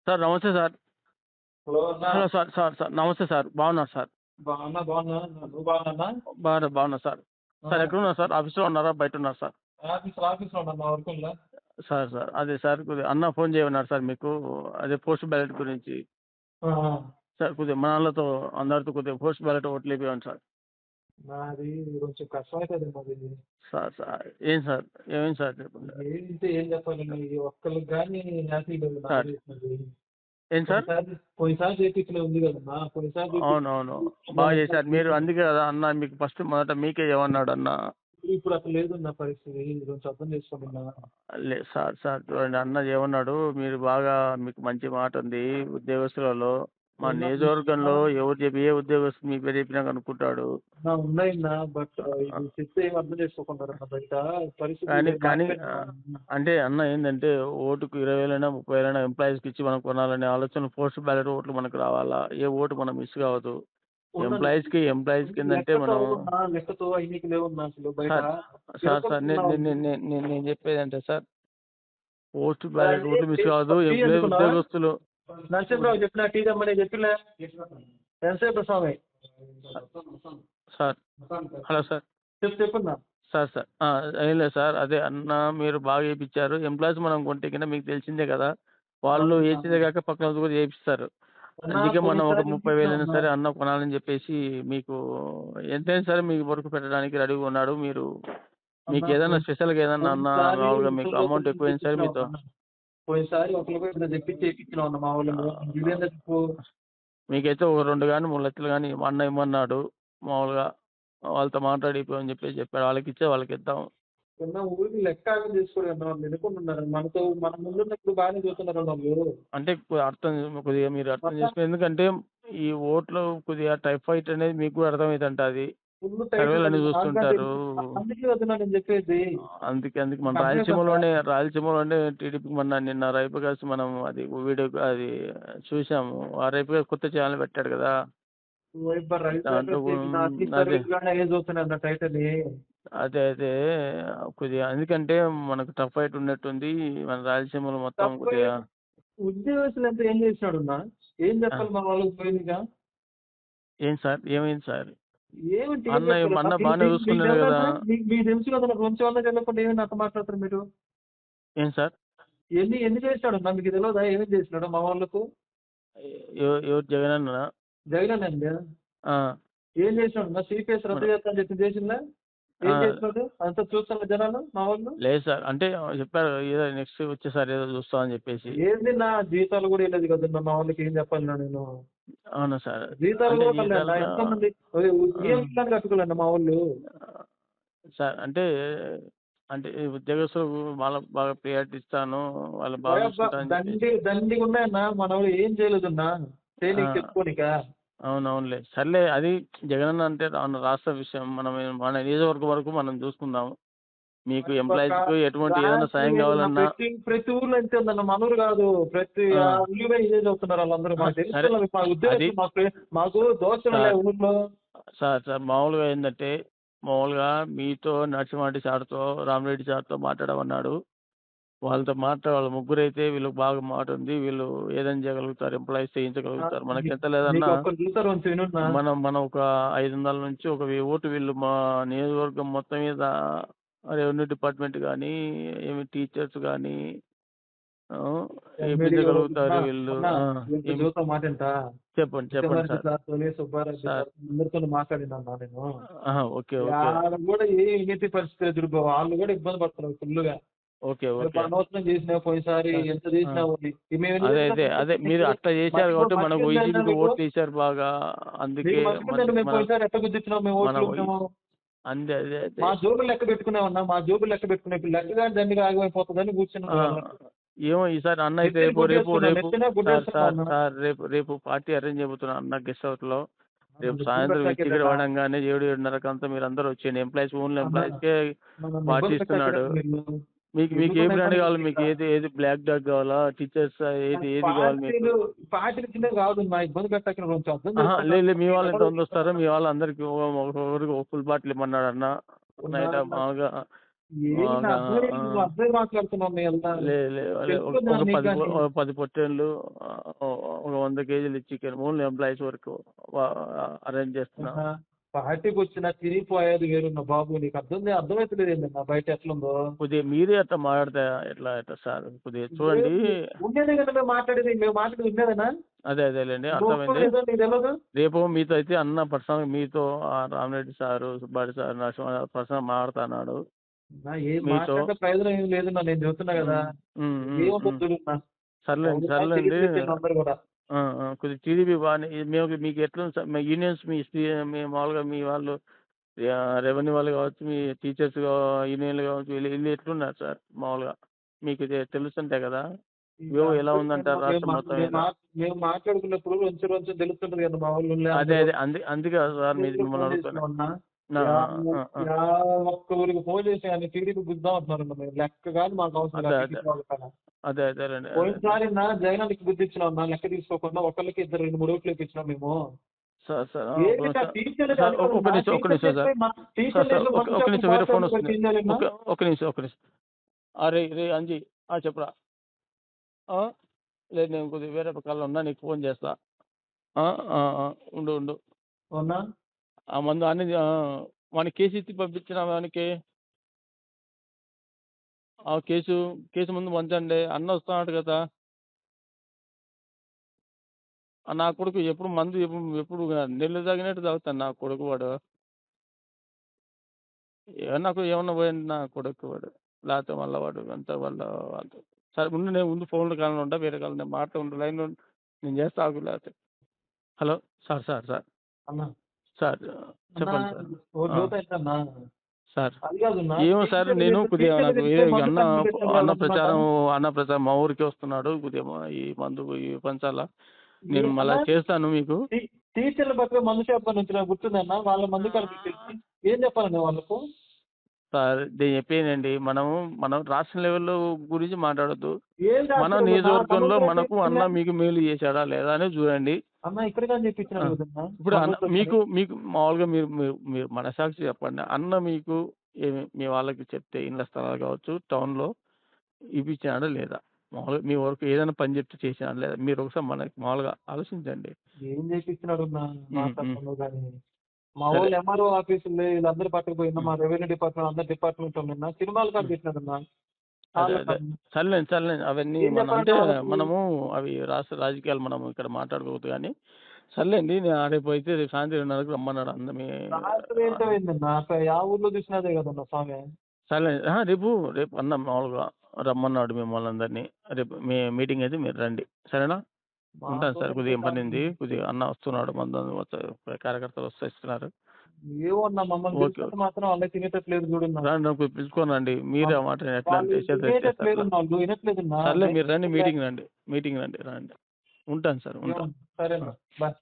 Sir నమస్తే sir. Hello అన్నా. Hello sir sir sir నమస్తే సార్. బాగున్నారు సార్? బాగున్నా. నువ్వు బాగున్నా? బాగున్నా సార్. సార్ ఎక్కడున్నారు సార్? ఆఫీస్లో ఉన్నారా, బయట ఉన్నారా సార్? ఆఫీస్లో ఉన్నా మా వర్కుల్లో. సార్ సార్ అదే సార్, కొద్దిగా అన్న ఫోన్ చేయమన్నారు సార్ మీకు. అదే పోస్ట్ బ్యాలెట్ గురించి సార్. కొద్దిగా మన వాళ్ళతో అందరితో కొద్దిగా పోస్ట్ బ్యాలెట్ ఓట్లు వేపివ్వండి సార్. నాది కొంచెం కష్టం అవుతుంది మాది. సార్ సార్ ఏం సార్, ఏమైంది సార్ చెప్పండి. ఏంటి ఏం చెప్పాలండి, ఒక్కరికి కానీ హ్యాపీ లేదు సార్ ఏం సార్? పోయినసారి చేతిలో ఉంది కదమ్మా, పోయినసారి అవునవును బాగా చేశారు మీరు. అందుకే కదా అన్న మీకు ఫస్ట్ మొదట మీకే ఏమన్నాడు అన్న. ఇప్పుడు అసలు లేదు నా పరిస్థితి, కొంచెం అర్థం చేసుకున్నా. లేదు సార్ సార్ చూడండి, అన్న ఏమన్నాడు, మీరు బాగా మీకు మంచి మాట ఉంది ఉద్యోగస్తులలో. మా నియోజకవర్గంలో ఎవరు చెప్పి ఏ ఉద్యోగస్తులు మీ పేరు చెప్పినా కనుక్కుంటాడు. ఉన్నాయినా, బట్ ఇది చెప్తే ఏం అర్థం చేసుకోకుండా బయట కానీ పరిస్థితి. అంటే అన్న ఏంటంటే ఓటుకు 20,000 30,000 ఎంప్లాయీస్కి ఇచ్చి మనం కొనాలనే ఆలోచన. పోస్ట్ బ్యాలెట్ ఓట్లు మనకు రావాలా, ఏ ఓటు మనం మిస్ కావద్దు. ఎంప్లాయీస్కి ఏంటంటే మనం లెక్కతో అయినకి లేవు అసలు బయట. సార్ సార్ నేను చెప్పేది అంటే సార్, పోస్ట్ బ్యాలెట్ ఓట్లు మిస్ కావద్దు. ఉద్యోగస్తులు నరసింహరావు చెప్పిన టీ దమ్మని చెప్పిన ఎంతసేపు స్వామి సార్. Hello sir. చెప్పున్నా సార్ సార్ ఏం లేదు సార్, అదే అన్న మీరు బాగా చేయించారు. ఎంప్లాయీస్ మనం కొంటే కింద మీకు తెలిసిందే కదా, వాళ్ళు వేసేదే కాక పక్కన కూడా చేయిస్తారు. అందుకే మనం ఒక 30,000 అయినా సరే అన్న కొనాలని చెప్పేసి మీకు ఎంతైనా సరే మీకు వరకు పెట్టడానికి రెడీగా ఉన్నాడు. మీకు ఏదైనా స్పెషల్గా ఏదన్నా అన్న మామూలుగా మీకు అమౌంట్ ఎక్కువైనా సరే మీతో. పోయినసారి ఒకరికి తెప్పించినాం మా వాళ్ళు. మీకైతే ఒక 2 కానీ 3 లక్షలు కానీ అన్న ఇమ్మన్నాడు. మామూలుగా వాళ్ళతో మాట్లాడిపోయి చెప్పేసి చెప్పాడు. వాళ్ళకి ఇచ్చే వాళ్ళకి ఇద్దాం. ఊరికి లెక్క తీసుకోలేదు అనుకుంటున్నారు. మనతో మన ముందున్నప్పుడు బాగానే చూస్తున్నారు వాళ్ళు. అంటే కొద్దిగా మీరు అర్థం చేసుకుని, ఎందుకంటే ఈ ఓట్లు కొద్దిగా టైఫాయిడ్ అనేది మీకు కూడా అర్థమైందంట. అది సర్వేలన్నీ చూస్తుంటారు. అందుకే మన రాయలసీమలోనే టీడీపీకి నిన్న రైపు కలిసి మనం అది వీడియో అది చూసాము. ఆ రైపు కొత్త ఛానల్ పెట్టాడు కదా. అదే అదే కొద్దిగా ఎందుకంటే మనకు టఫ్ ఫైట్ ఉన్నట్టుంది మన రాయలసీమలో మొత్తం. కొద్దిగా ఉద్యోగస్తులు ఎంత ఏం చేసినాడు ఏం చెప్పాలి మా వాళ్ళకి పోయిందిగా. ఏం సార్ ఏమైంది సార్? ఏమిటి అన్న బాగానే చూసుకున్నాడు కదా. మీకు తెలుసు కదా, కొంచెం వల్ల చెప్పకుండా ఏమైనా అంత మాట్లాడతారు మీరు. ఏం సార్ ఎన్ని చేసినాడు మీకు తెలియదా ఏమేమి చేసినాడు మా వాళ్ళకు? ఎవరు జగన్ అన్న? జగన్ అండి ఏం చేసినాడు? సిపిఎస్ రద్దు చేస్తాను చెప్పి చేసిందా? ఏం చేసినాడు అంతా చూస్తున్న జనాలు మా వాళ్ళు? లేదు సార్, అంటే చెప్పారు ఏదో నెక్స్ట్ వచ్చేసారి ఏదో చూస్తామని చెప్పేసి. ఏంది నా జీతాలు కూడా వెళ్ళదు కదా మా వాళ్ళకి, ఏం చెప్పాలి నేను? అవునా సార్? జీతాలు ఎంతమంది కట్టుకోలేండి మా వాళ్ళు సార్. అంటే ఉద్యోగస్తులు వాళ్ళకి బాగా ప్రియారిటీ ఇస్తాను, వాళ్ళు బాగా దండిగా ఉన్నాయన్నా. మన వాళ్ళు ఏం చేయలేదన్నా చెప్పుకోనిక. అవునవునులే సర్లే, అది జగన్ అంటే రాష్ట్ర విషయం. మన నియోజకవర్గం వరకు మనం చూసుకుందాం. మీకు ఎంప్లాయీస్ ఎటువంటి ఏదైనా సాయం కావాలన్నా ప్రతి ఊర్లో ఎంత ఉందన్న, మనూరు కాదు ప్రతి ఊళ్ళో ఇదే చూస్తున్నారు వాళ్ళందరూ. మాకు దోషం ఊర్లో. సార్ మామూలుగా ఏంటంటే మామూలుగా మీతో నరసింహారెడ్డి సార్తో రామరెడ్డి సార్తో మాట్లాడమన్నాడు. వాళ్ళతో వాళ్ళ ముగ్గురు అయితే వీళ్ళకి బాగా మాట ఉంది, వీళ్ళు ఏదైనా చేయగలుగుతారు, ఎంప్లాయీస్ చేయించగలుగుతారు. మనకి ఎంత లేదన్నా మనం ఒక 500 నుంచి ఒక 1000 ఓటు వీళ్ళు మా నియోజకవర్గం మొత్తం మీద రెవెన్యూ డిపార్ట్మెంట్ కానీ ఏమి టీచర్స్ కానీ వేయించగలుగుతారు వీళ్ళు. చెప్పండి సార్. మాట్లాడినా నేను. ఓకే కూడా ఏ పరిస్థితి ఎదురు, వాళ్ళు కూడా ఇబ్బంది పడుతున్నారు ఫుల్గా. ఓకే అనవసరం చేసినా పోయినసారి ఎంత చేసినా అదే మీరు అట్లా చేశారు కాబట్టి మనకు వైసీపీకి ఓట్లు వేసారు బాగా. అందుకే పోయినసారి ఎట్లా గుర్తించినాం మేము ఓట్లు? అంతే అదే మా జోబులు లెక్క పెట్టుకున్నామన్నా, మా జోబులు లెక్క పెట్టుకునే లెక్క కానీ దండిగా ఆగిపోతుందని కూర్చున్నాం. ఏమో ఈసారి అన్న అయితే రేపు పార్టీ అరేంజ్ చేయబోతున్నా అన్న గెస్ట్ హౌస్ లో. రేపు సాయంత్రం చికెన్ పడంగానే 7-7:30 అంతా మీరు అందరూ వచ్చేయండి. ఎంప్లాయీస్ ఓన్లీ ఎంప్లాయీస్కే పార్టీ ఇస్తున్నాడు. మీకు ఏ బ్రాండ్ కావాలి? మీకు ఏది బ్లాక్ డాగ్ కావాలా, టీచర్స్ ఏది కావాలి మీకు? లేదు మీ వాళ్ళు ఎంతమంది వస్తారో మీ వాళ్ళు అందరికి ఒక ఫుల్ బాటిల్ ఇమ్మన్నాడు అన్న. నైట్ మామూలుగా ఏంటి ఒక అర్థమై ఆ, నువ్వు అర్థమై మాట్లాడుతున్నావు మీ అంతా అదే తెలుస్తుందా ఒక నీకు కానీ ఒక 10 పొట్టేళ్ళు ఒక 100 కేజీలు చికెన్ ఓన్లీ ఎంప్లాయీస్ వరకు అరేంజ్ చేస్తున్నా. పార్టీకి వచ్చిన తిరిగిపోయేది వేరున్న బాబు నీకు అర్థమవుతలేదు ఏంటన్నా బయట ఎట్లుందో కొద్దిగా మీరే అట్లా మాట్లాడితే ఎట్లా సార్ కొద్దిగా చూడండి. ఉండేదే కదా మేము మాట్లాడేది ఉండేదేనా అదేలేండి, నువ్వు అర్థమైంది. ఒప్పుకోలేదో నీకు తెలియదు రేపు మీతో అయితే అన్న పర్సనల్ మీతో Ramareddy sir Subbareddy sir Narasimha personal మాట్లాడుతున్నాడు ఏం మీతో. మాట్లాడే ప్రయోజనం ఏం లేదన్నా నేను చెబుతున్నా కదా ఉమ్, ఉమ్, ఏముందో ఉమ్. చూడున్నా సర్లేండి. అందరు కూడా కొద్దిగా టీడీపీ బాగా మేము మీకు ఎట్లా మీ యూనియన్స్ మీ మామూలుగా మీ వాళ్ళు రెవెన్యూ వాళ్ళు కావచ్చు, మీ టీచర్స్ యూనియన్లు కావచ్చు, వీళ్ళు ఎట్లున్నారు సార్ మామూలుగా మీకు తెలుస్తుంటాయి కదా ఎలా ఉందంటారు రాష్ట్రం మొత్తం మీద. మేము మాట్లాడుకున్నప్పుడు కొంచెం తెలుస్తుంటది కదా మా వాళ్ళు అదే అందుకే సార్ మిమ్మల్ని అడుగుతున్నా. ఒక్క ఊరికి ఫోన్ చేసి ఆయన టీడీపీ గుద్దాం అంటున్నారు మేము లెక్క కాదు మాకు అవసరం అదేలేండి. పోయినసారి జగనానికి బుద్ధి ఇచ్చినాం లెక్క తీసుకోకుండా ఒకళ్ళకి 2-3 ఓట్లు ఇప్పించినాం మేము. సార్ ఒక నిమిషం సార్, వేరే ఫోన్ వస్తుంది. ఒక నిమిషం. రే అంజీ చెప్పరా. లేదు నేను కొద్దిగా వేరే కాల్లో ఉన్నా, నీకు ఫోన్ చేస్తా. ఉండు. అవునా ఆ మందు అన్ని వానికి కేసు ఇచ్చి పంపించిన వానికి కేసు ముందు పంచండి. అన్న వస్తున్నాడు కదా. నా కొడుకు ఎప్పుడు మందు ఎప్పుడు నెల్లు తాగినట్టు తాగుతాను నా కొడుకు వాడు. నాకు ఏమన్నా పోయింది నా కొడుకు వాడు, లేకపోతే మళ్ళీ వాడు అంతా వాళ్ళతో సరే ఉండి నేను ముందు ఫోన్లో కాలంలో ఉంటా, వేరే కాలం నేను మాట్లాడు లైన్లో నేను చేస్తా ఆగు. లేకపోతే హలో సార్ చెప్పండి సార్. ఏమో సార్ నేను కొద్దిగా నాకు అన్న ప్రచారం మా ఊరికి వస్తున్నాడు కొద్దిగా ఈ మందు పంచాలా. నేను మళ్ళీ చేస్తాను మీకు. టీచర్ల పట్ల మందు చెప్పాను గుర్తుందన్న వాళ్ళ మందు కలిపి ఏం చెప్పాలండి వాళ్ళకు సార్ నేను చెప్పేనండి, మనం రాష్ట్ర లెవెల్లో గురించి మాట్లాడద్దు. మన నియోజకవర్గంలో మనకు అన్న మీకు మేలు చేశాడా లేదా అని చూడండి. ఇప్పుడు మీకు మామూలుగా మీరు మనసాక్షి చెప్పండి. అన్న మీకు మీ వాళ్ళకి చెప్తే ఇళ్ళ స్థలాలు కావచ్చు టౌన్లో ఇప్పించాడా లేదా, మామూలుగా మీ వరకు ఏదైనా పని చెప్తే చేసినాడా లేదా, మీరు ఒకసారి మనకి మామూలుగా ఆలోచించండి. ఏం చేపించినాడు మా వాళ్ళు ఎంఆర్ఓ ఆఫీసులు వీళ్ళందరూ పట్టుకుపోయినా మా రెవెన్యూ డిపార్ట్మెంట్ అందరు డిపార్ట్మెంట్ ఉన్నా సినిమాలు కాదు పెట్టినాడన్నా. సర్లేండి అవన్నీ అంటే మనము అవి రాష్ట్ర రాజకీయాలు మనం ఇక్కడ మాట్లాడుకోవద్దు కానీ సర్లేండి. నేను రేపు అయితే రేపు సాయంత్రం 2:30కి రమ్మన్నాడు అందమే. ఊర్లో చూసినదే కదన్నా స్వామి. సర్లేండి రేపు అన్న మామూలుగా రమ్మన్నాడు మిమ్మల్ని అందరినీ. రేపు మీ మీటింగ్ అయితే మీరు రండి, సరేనా? ఉంటాను సార్, కొద్దిగా పని ఉంది, కొద్దిగా అన్న వస్తున్నాడు, మందు కార్యకర్తలు ఇస్తున్నారు. పిలుచుకోనండి మీరే మాట ఎట్లా సర్లే మీరు రండి, మీటింగ్ రండి. ఉంటాను సార్, ఉంటాను. సరేనా బాయ్.